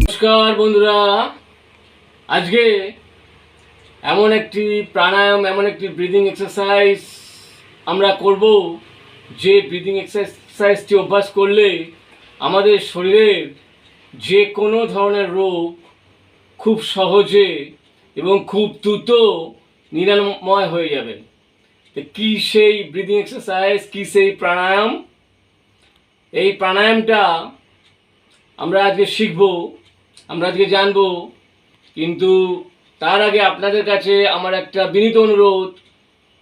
নমস্কার বন্ধুরা, আজকে এমন একটি প্রাণায়াম, এমন একটি ব্রিদিং এক্সারসাইজ আমরা করব, যে ব্রিদিং এক্সারসাইজটি অভ্যাস করলে আমাদের শরীরের যে কোনো ধরনের রোগ খুব সহজে এবং খুব দ্রুত নিরাময় হয়ে যাবে। তো কী সেই ব্রিদিং এক্সারসাইজ, কী সেই প্রাণায়াম? এই প্রাণায়ামটা আমরা আজকে শিখব, আমরা আজকে জানবো। কিন্তু তার আগে আপনাদের কাছে আমার একটা বিনীত অনুরোধ,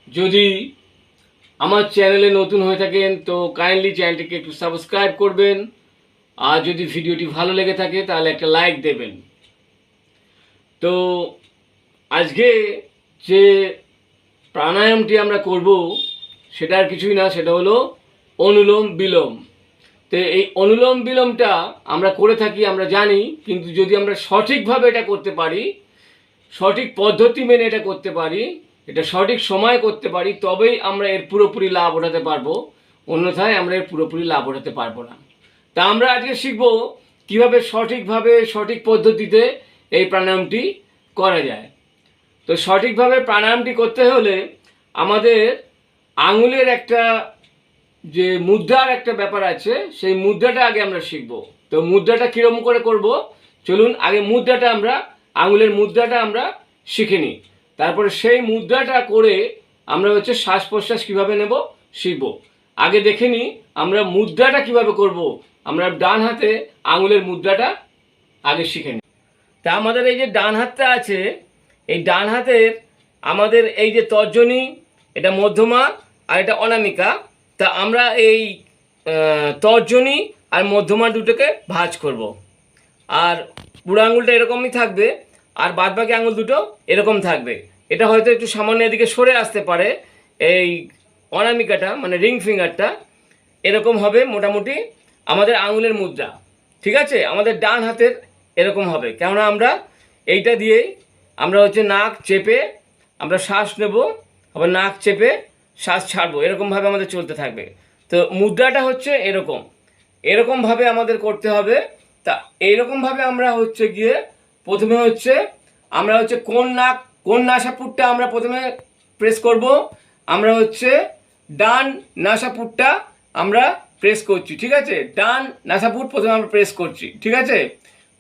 যদি আমার চ্যানেলে নতুন হয়ে থাকেন তো কাইন্ডলি চ্যানেলটিকে একটু সাবস্ক্রাইব করবেন, আর যদি ভিডিওটি ভালো লেগে থাকে তাহলে একটা লাইক দেবেন। তো আজকে যে প্রাণায়ামটি আমরা করব সেটা আর কিছুই না, সেটা হলো অনুলোম বিলোম। তো এই অনুলোম বিলোমটা আমরা করে থাকি, আমরা জানি, কিন্তু যদি আমরা সঠিকভাবে এটা করতে পারি, সঠিক পদ্ধতি মেনে এটা করতে পারি, এটা সঠিক সময় করতে পারি, তবেই আমরা এর পুরোপুরি লাভ ওঠাতে পারবো, অন্যথায় আমরা এর পুরোপুরি লাভ ওঠাতে পারবো না। তা আমরা আজকে শিখব কীভাবে সঠিকভাবে, সঠিক পদ্ধতিতে এই প্রাণায়ামটি করা যায়। তো সঠিকভাবে প্রাণায়ামটি করতে হলে আমাদের আঙুলের একটা যে মুদ্রার একটা ব্যাপার আছে, সেই মুদ্রাটা আগে আমরা শিখব। তো মুদ্রাটা কীরকম করে করব, চলুন আগে মুদ্রাটা আমরা, আঙুলের মুদ্রাটা আমরা শিখে নিই। তারপরে সেই মুদ্রাটা করে আমরা শ্বাস প্রশ্বাস কীভাবে নেব শিখব। আগে দেখে নিই আমরা মুদ্রাটা কিভাবে করব। আমরা ডান হাতে আঙুলের মুদ্রাটা আগে শিখে নিই। তা আমাদের এই যে ডান হাতটা আছে, এই ডান হাতের আমাদের এই যে তর্জনী, এটা মধ্যমা আর এটা অনামিকা। তা আমরা এই তর্জনী আর মধ্যমা দুটোকে ভাঁজ করব, আর বুড়ো আঙুলটা এরকমই থাকবে, আর বাদবাকি আঙুল দুটো এরকম থাকবে। এটা হয়তো একটু সামান্য এদিকে সরে আসতে পারে, এই অনামিকাটা মানে রিং ফিঙ্গারটা এরকম হবে মোটামুটি আমাদের আঙুলের মুদ্রা। ঠিক আছে, আমাদের ডান হাতের এরকম হবে, কেননা আমরা এইটা দিয়েই আমরা নাক চেপে আমরা শ্বাস নেব, আবার নাক চেপে শ্বাস ছাড়বো, এরকমভাবে আমাদের চলতে থাকবে। তো মুদ্রাটা এরকমভাবে আমাদের করতে হবে। তা এইরকমভাবে আমরা গিয়ে প্রথমে আমরা কোন নাসাপুটটা আমরা প্রথমে প্রেস করব। আমরা ডান নাসাপুটটা আমরা প্রেস করছি, ঠিক আছে। ডান নাসাপুট প্রথমে আমরা প্রেস করছি, ঠিক আছে।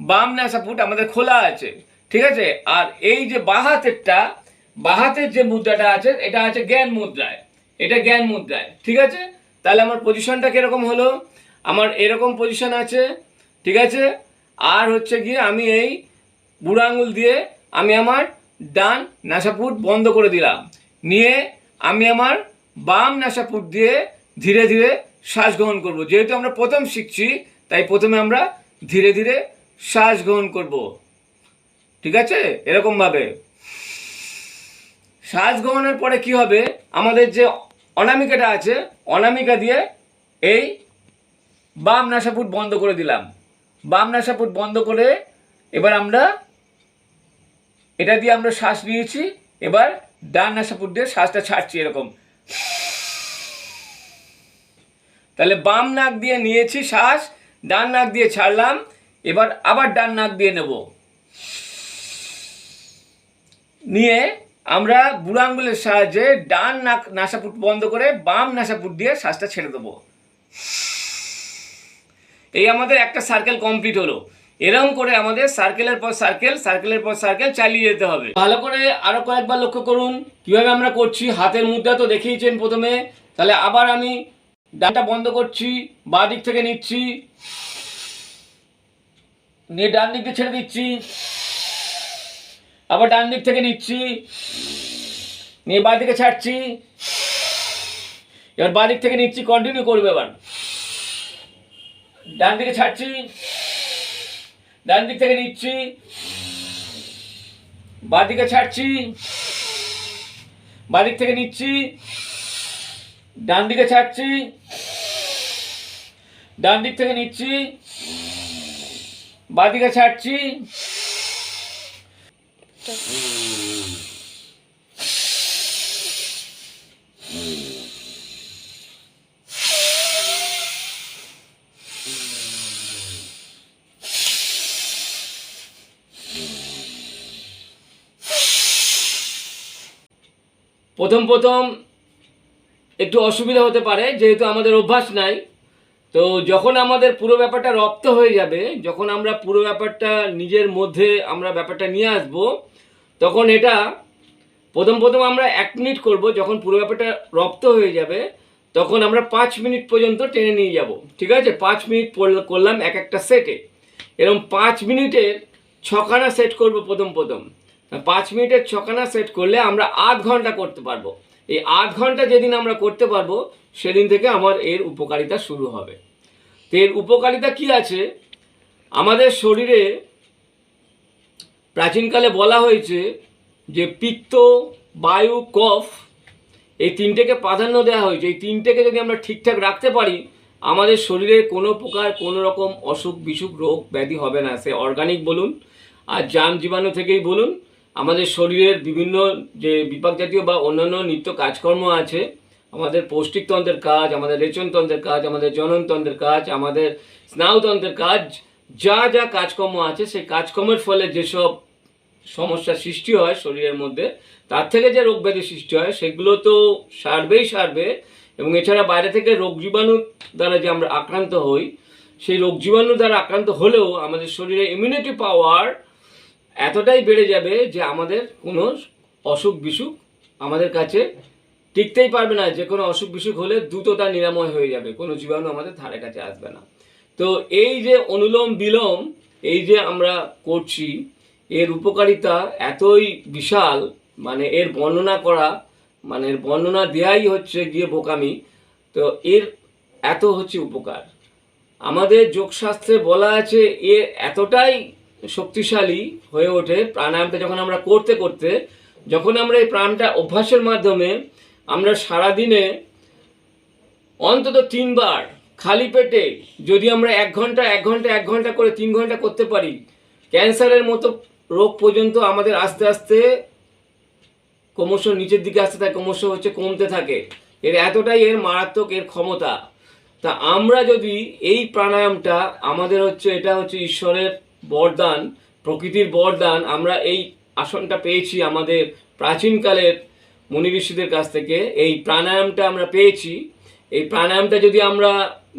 বাম নাসাপুট আমাদের খোলা আছে, ঠিক আছে। আর এই যে বাঁ হাতের যে মুদ্রাটা আছে, এটা আছে জ্ঞান মুদ্রায়, এটা জ্ঞান মুদ্রায়, ঠিক আছে। তাহলে আমার পজিশনটা কীরকম হলো, আমার এরকম পজিশন আছে, ঠিক আছে। আর গিয়ে আমি এই বুড়ো আঙুল দিয়ে আমি আমার ডান নাসাপুট বন্ধ করে দিলাম, নিয়ে আমি আমার বাম নাসাপুট দিয়ে ধীরে ধীরে শ্বাস গ্রহণ করব। যেহেতু আমরা প্রথম শিখছি, তাই প্রথমে আমরা ধীরে ধীরে শ্বাস গ্রহণ করব, ঠিক আছে। এরকমভাবে শ্বাস গ্রহণের পরে কি হবে, আমাদের যে অনামিকাটা আছে, অনামিকা দিয়ে এই বাম নাসাপুট বন্ধ করে দিলাম। বাম নাসাপুট বন্ধ করে এবার আমরা এটা দিয়ে আমরা শ্বাস নিয়েছি, এবার ডান নাসাপুট দিয়ে শ্বাসটা ছাড়ছি এরকম। তাহলে বাম নাক দিয়ে নিয়েছি শ্বাস, ডান নাক দিয়ে ছাড়লাম, এবার আবার ডান নাক দিয়ে নেব, নিয়ে আমরা বুড়ো আঙুলের সাহায্যে ডান নাসাপুট বন্ধ করে বাম নাসাপুট দিয়ে শ্বাসটা ছেড়ে দেবো। এই আমাদের একটা সার্কেল কমপ্লিট হলো। এরকম করে আমাদের সার্কেলের পর সার্কেল চালিয়ে যেতে হবে। ভালো করে আরো কয়েকবার লক্ষ্য করুন কিভাবে আমরা করছি। হাতের মুদ্রা তো দেখিয়েছেন প্রথমে, তাহলে আবার আমি ডানটা বন্ধ করছি, বাঁ দিক থেকে নিচ্ছি, নিয়ে ডান দিক দিয়ে ছেড়ে দিচ্ছি, আবার ডান দিক থেকে নিচ্ছি, নিয়ে বাঁ দিকে ছাড়ছি, এবার বাঁ দিক থেকে নিচ্ছি, কন্টিনিউ করবে। এবার ডান দিকে ছাড়ছি, ডান দিক থেকে নিচ্ছি, বাঁ দিকে ছাড়ছি, বাঁ দিক থেকে নিচ্ছি, ডান দিকে ছাড়ছি, ডান দিক থেকে নিচ্ছি, বাঁ দিকে ছাড়ছি। প্রথম প্রথম একটু অসুবিধা হতে পারে, যেহেতু আমাদের অভ্যাস নাই। তো যখন আমাদের পুরো ব্যাপারটা রপ্ত হয়ে যাবে, যখন আমরা পুরো ব্যাপারটা নিজের মধ্যে আমরা ব্যাপারটা নিয়ে আসব, তখন এটা প্রথম প্রথম আমরা 1 মিনিট করব। যখন পুরো ব্যাপারটা রপ্ত হয়ে যাবে, তখন আমরা 5 মিনিট পর্যন্ত টেনে নিয়ে যাব। ঠিক আছে, 5 মিনিট করলাম এক একটা সেটে। এরকম 5 মিনিটের 6খানা সেট করব প্রথম প্রথম। 5 মিনিটের 6খানা সেট করলে আমরা 8 ঘন্টা করতে পারবো। এই 8 ঘন্টা যেদিন আমরা করতে পারবো, সেদিন থেকে আমার এর উপকারিতা শুরু হবে। তো এর উপকারিতা কি আছে? আমাদের শরীরে প্রাচীনকালে বলা হয়েছে যে পিত্ত, বায়ু, কফ, এই তিনটেকে প্রাধান্য দেওয়া হয়েছে। এই তিনটেকে যদি আমরা ঠিকঠাক রাখতে পারি, আমাদের শরীরে কোনো প্রকার কোনো রকম অসুখ বিসুখ রোগ ব্যাধি হবে না। সে অর্গানিক বলুন আর জাম জীবাণু থেকেই বলুন, আমাদের শরীরের বিভিন্ন যে বিপাক জাতীয় বা অন্যান্য নিত্য কাজকর্ম আছে, আমাদের পৌষ্টিকতন্ত্রের কাজ, আমাদের রেচনতন্ত্রের কাজ, আমাদের জননতন্ত্রের কাজ, আমাদের স্নায়ুতন্ত্রের কাজ, যা যা কাজকর্ম আছে, সেই কাজকর্মের ফলে যেসব সমস্যার সৃষ্টি হয় শরীরের মধ্যে, তার থেকে যে রোগ ব্যাধি সৃষ্টি হয়, সেগুলো তো সারবে। এবং এছাড়া বাইরে থেকে রোগ জীবাণু দ্বারা যে আমরা আক্রান্ত হই, সেই রোগ জীবাণু দ্বারা আক্রান্ত হলেও আমাদের শরীরে ইমিউনিটি পাওয়ার এতটাই বেড়ে যাবে যে আমাদের কোনো অসুখ বিসুখ আমাদের কাছে টিকতেই পারবে না। যে কোনো অসুখ বিসুখ হলে দ্রুত তা নিরাময় হয়ে যাবে, কোনো জীবাণু আমাদের ধারে কাছে আসবে না। তো এই যে অনুলোম বিলোম, এই যে আমরা করছি, এর উপকারিতা এতই বিশাল, মানে এর বর্ণনা করা, মানে এর বর্ণনা দেওয়াই হচ্ছে গিয়ে বোকামি। তো এর এত হচ্ছে উপকার। আমাদের যোগশাস্ত্রে বলা আছে এ এতটাই শক্তিশালী হয়ে ওঠে প্রাণায়ামটা যখন আমরা করতে করতে। যখন আমরা এই প্রাণায়ামটা অভ্যাসের মাধ্যমে আমরা সারাদিনে অন্তত 3বার খালি পেটে যদি আমরা 1 ঘন্টা করে 3 ঘন্টা করতে পারি, ক্যান্সারের মতো রোগ পর্যন্ত আমাদের আস্তে আস্তে ক্রমশ নিচের দিকে আসতে থাকে, ক্রমশ কমতে থাকে। এর এতটাই এর মারাত্মক এর ক্ষমতা। তা আমরা যদি এই প্রাণায়ামটা আমাদের এটা ঈশ্বরের বরদান, প্রকৃতির বরদান। আমরা এই আসনটা পেয়েছি আমাদের প্রাচীনকালের মুনি ঋষিদের কাছ থেকে, এই প্রাণায়ামটা আমরা পেয়েছি। এই প্রাণায়ামটা যদি আমরা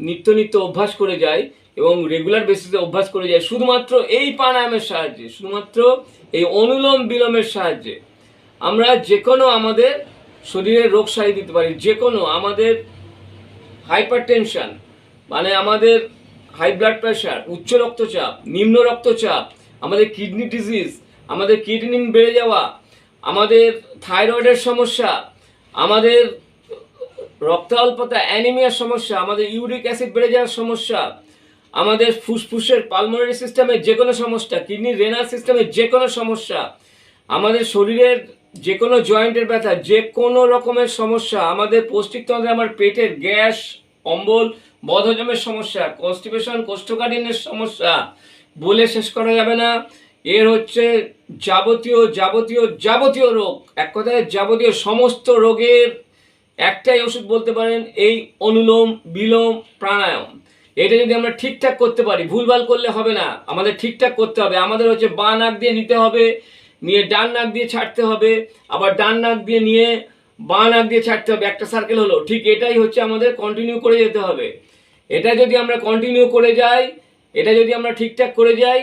নিত্য নিত্য অভ্যাস করে যাই এবং রেগুলার বেসিসে অভ্যাস করে যাই, শুধুমাত্র এই প্রাণায়ামের সাহায্যে, শুধুমাত্র এই অনুলোম বিলোমের সাহায্যে আমরা যে কোনো আমাদের শরীরের রোগ সারিয়ে দিতে পারি। যে কোনো আমাদের হাইপার টেনশন, মানে আমাদের হাই ব্লাড প্রেশার, উচ্চ রক্তচাপ, নিম্ন রক্তচাপ, আমাদের কিডনি ডিজিজ, আমাদের কিডনি বেড়ে যাওয়া, আমাদের থাইরয়েডের সমস্যা, আমাদের রক্ত অল্পতা, অ্যানিমিয়ার সমস্যা, আমাদের ইউরিক অ্যাসিড বেড়ে যাওয়ার সমস্যা, আমাদের ফুসফুসের পালমোনারি সিস্টেমের যে কোনো সমস্যা, কিডনির রেনাল সিস্টেমের যে কোনো সমস্যা, আমাদের শরীরের যে কোনো জয়েন্টের ব্যথা, যে কোনো রকমের সমস্যা, আমাদের পৌষ্টিকতন্ত্রে আমার পেটের গ্যাস, অম্বল, বদহজমের সমস্যা, কনস্টিপেশন, কোষ্ঠকাঠিন্যের সমস্যা, বলে শেষ করা যাবে না। এর যাবতীয় যাবতীয় যাবতীয় রোগ, এক কথায় যাবতীয় সমস্ত রোগের একটাই ওষুধ বলতে পারেন, এই অনুলোম বিলোম প্রাণায়াম। এটা যদি আমরা ঠিকঠাক করতে পারি, ভুলভাল করলে হবে না, আমাদের ঠিকঠাক করতে হবে। আমাদের বাঁ নাক দিয়ে নিতে হবে, নিয়ে ডান নাক দিয়ে ছাড়তে হবে, আবার ডান নাক দিয়ে নিয়ে বাঁ নাক দিয়ে ছাড়তে হবে, একটা সার্কেল হলো। ঠিক এটাই আমাদের কন্টিনিউ করে যেতে হবে। এটা যদি আমরা কন্টিনিউ করে যাই, এটা যদি আমরা ঠিকঠাক করে যাই,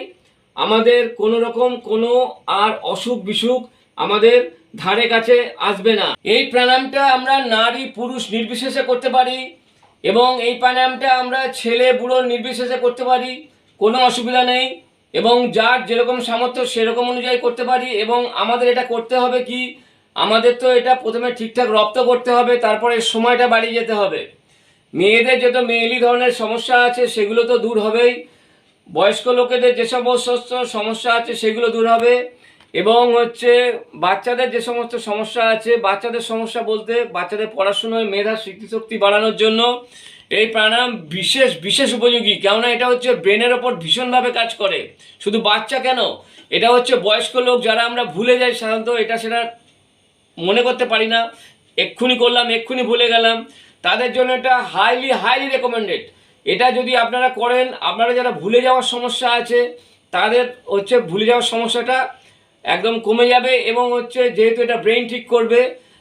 আমাদের কোনো রকম কোনো আর অসুখ বিসুখ আমাদের ধারে কাছে আসবে না। এই প্রাণায়ামটা আমরা নারী পুরুষ নির্বিশেষে করতে পারি, এবং এই প্রাণায়ামটা আমরা ছেলে বুড়ো নির্বিশেষে করতে পারি, কোনো অসুবিধা নেই। এবং যার যেরকম সামর্থ্য সেরকম অনুযায়ী করতে পারি। এবং আমাদের এটা করতে হবে কি, আমাদের তো এটা প্রথমে ঠিকঠাক রপ্ত করতে হবে, তারপরে সময়টা বাড়িয়ে যেতে হবে। মেয়েদের যত মেয়েলি ধরনের সমস্যা আছে সেগুলো তো দূর হবেই, বয়স্ক লোকেদের যে সমস্ত সমস্যা আছে সেগুলো দূর হবে, এবং বাচ্চাদের যে সমস্ত সমস্যা আছে, বাচ্চাদের সমস্যা বলতে বাচ্চাদের পড়াশোনায় মেধা স্মৃতিশক্তি বাড়ানোর জন্য এই প্রাণায়াম বিশেষ বিশেষ উপযোগী। কেননা এটা ব্রেনের ওপর ভীষণভাবে কাজ করে। শুধু বাচ্চা কেন, এটা বয়স্ক লোক, যারা আমরা ভুলে যাই সাধারণত, এটা সেটা মনে করতে পারি না, এক্ষুনি করলাম এক্ষুনি ভুলে গেলাম, তাদের জন্য এটা হাইলি হাইলি রেকমেন্ডেড। এটা যদি আপনারা করেন, আপনারা যারা ভুলে যাওয়ার সমস্যা আছে তাদের ভুলে যাওয়ার সমস্যাটা একদম কমে যাবে। এবং যেহেতু এটা ব্রেন ঠিক করবে,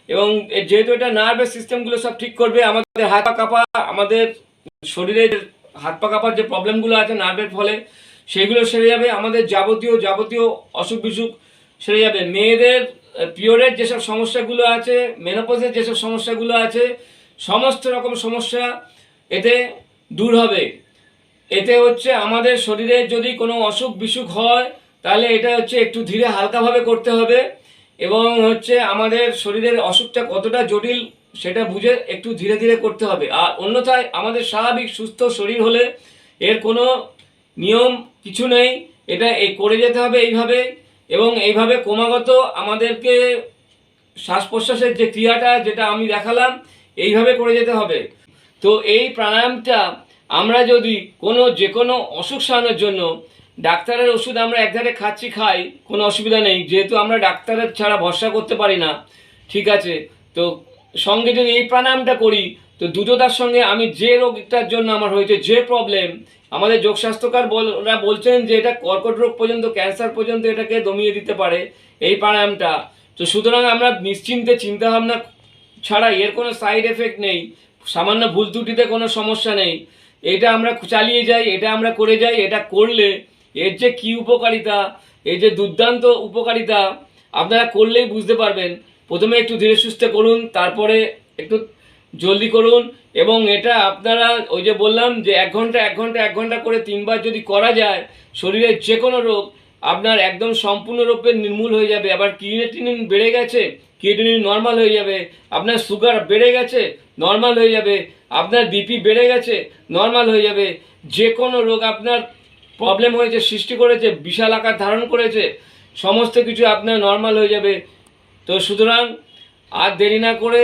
এবং যেহেতু এটা নার্ভাস সিস্টেমগুলো সব ঠিক করবে, আমাদের হাত পা কাঁপা, আমাদের শরীরের হাত পা কাঁপার যে প্রবলেমগুলো আছে নার্ভের ফলে সেগুলো সেরে যাবে, আমাদের যাবতীয় অসুখ বিসুখ সেরে যাবে। মেয়েদের পিরিয়ডের যেসব সমস্যাগুলো আছে, মেনোপজের যেসব সমস্যাগুলো আছে, সমস্ত রকম সমস্যা এতে দূর হবে। এতে হচ্ছে আমাদের শরীরে যদি কোনো অসুখ বিসুখ হয় তাহলে এটা হচ্ছে একটু ধীরে হালকাভাবে করতে হবে, এবং হচ্ছে আমাদের শরীরের অসুখটা কতটা জটিল সেটা বুঝে একটু ধীরে ধীরে করতে হবে। আর অন্যথায় আমাদের স্বাভাবিক সুস্থ শরীর হলে এর কোনো নিয়ম কিছু নেই, এটা এই করে যেতে হবে এইভাবে, এবং এইভাবে ক্রমাগত আমাদেরকে শ্বাস প্রশ্বাসের যে ক্রিয়াটা যেটা আমি দেখালাম এইভাবে করে যেতে হবে। তো এই প্রাণায়ামটা আমরা যদি যে কোনো অসুখ সারানোর জন্য, ডাক্তারের ওষুধ আমরা একধারে খাই, কোনো অসুবিধা নেই, যেহেতু আমরা ডাক্তারের ছাড়া ভরসা করতে পারি না, ঠিক আছে। তো সঙ্গে যদি এই প্রাণায়ামটা করি তো দ্রুততার সঙ্গে আমি যে রোগটার জন্য আমার হয়েছে যে প্রবলেম, আমাদের যোগস্বাস্থ্যকাররা বলছেন যে এটা কর্কট রোগ পর্যন্ত, ক্যান্সার পর্যন্ত এটাকে দমিয়ে দিতে পারে এই প্রাণায়ামটা। তো সুতরাং আমরা নিশ্চিন্তে চিন্তাভাবনা ছাড়া, এর কোনো সাইড এফেক্ট নেই, সামান্য ভুল ত্রুটিতে কোনো সমস্যা নেই, এটা আমরা চালিয়ে যাই, এটা আমরা করে যাই। এটা করলে এর যে কী উপকারিতা, এই যে দুর্দান্ত উপকারিতা আপনারা করলেই বুঝতে পারবেন। প্রথমে একটু ধীরে সুস্থে করুন, তারপরে একটু জলদি করুন, এবং এটা আপনারা ওই যে বললাম যে 1 ঘন্টা করে 3 বার যদি করা যায়, শরীরের যে কোনো রোগ আপনার একদম সম্পূর্ণরূপে নির্মূল হয়ে যাবে। আবার ক্রিয়েটিনিন বেড়ে গেছে, ক্রিয়েটিনিন নর্মাল হয়ে যাবে। আপনার সুগার বেড়ে গেছে, নর্মাল হয়ে যাবে। আপনার বিপি বেড়ে গেছে, নর্মাল হয়ে যাবে। যে কোনো রোগ আপনার প্রবলেম হয়েছে, সৃষ্টি করেছে, বিশাল আকার ধারণ করেছে, সমস্ত কিছু আপনার নর্মাল হয়ে যাবে। তো সুতরাং আর দেরি না করে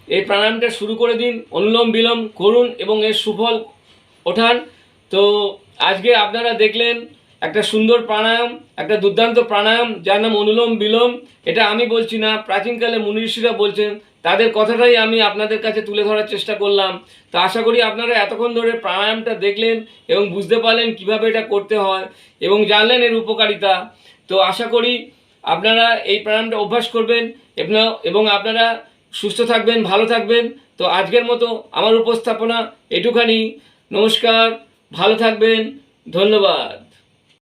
এই প্রাণায়ামটা শুরু করে দিন, অনুলোম বিলোম করুন এবং এর সুফল ওঠান। তো আজকে আপনারা দেখলেন একটা সুন্দর প্রাণায়াম, একটা দুর্দান্ত প্রাণায়াম যার নাম অনুলোম বিলোম। এটা আমি বলছি না, প্রাচীনকালে মুনি ঋষিরা বলছেন, তাদের কথাটাই আমি আপনাদের কাছে তুলে ধরার চেষ্টা করলাম। তো আশা করি আপনারা এতক্ষণ ধরে প্রাণায়ামটা দেখলেন এবং বুঝতে পারলেন কিভাবে এটা করতে হয় এবং জানলেন এর উপকারিতা। তো আশা করি আপনারা এই প্রাণায়ামটা অভ্যাস করবেন এবং আপনারা সুস্থ থাকবেন, ভালো থাকবেন। তো আজকের মতো আমার উপস্থাপনা এটুখানি। নমস্কার, ভালো থাকবেন, ধন্যবাদ।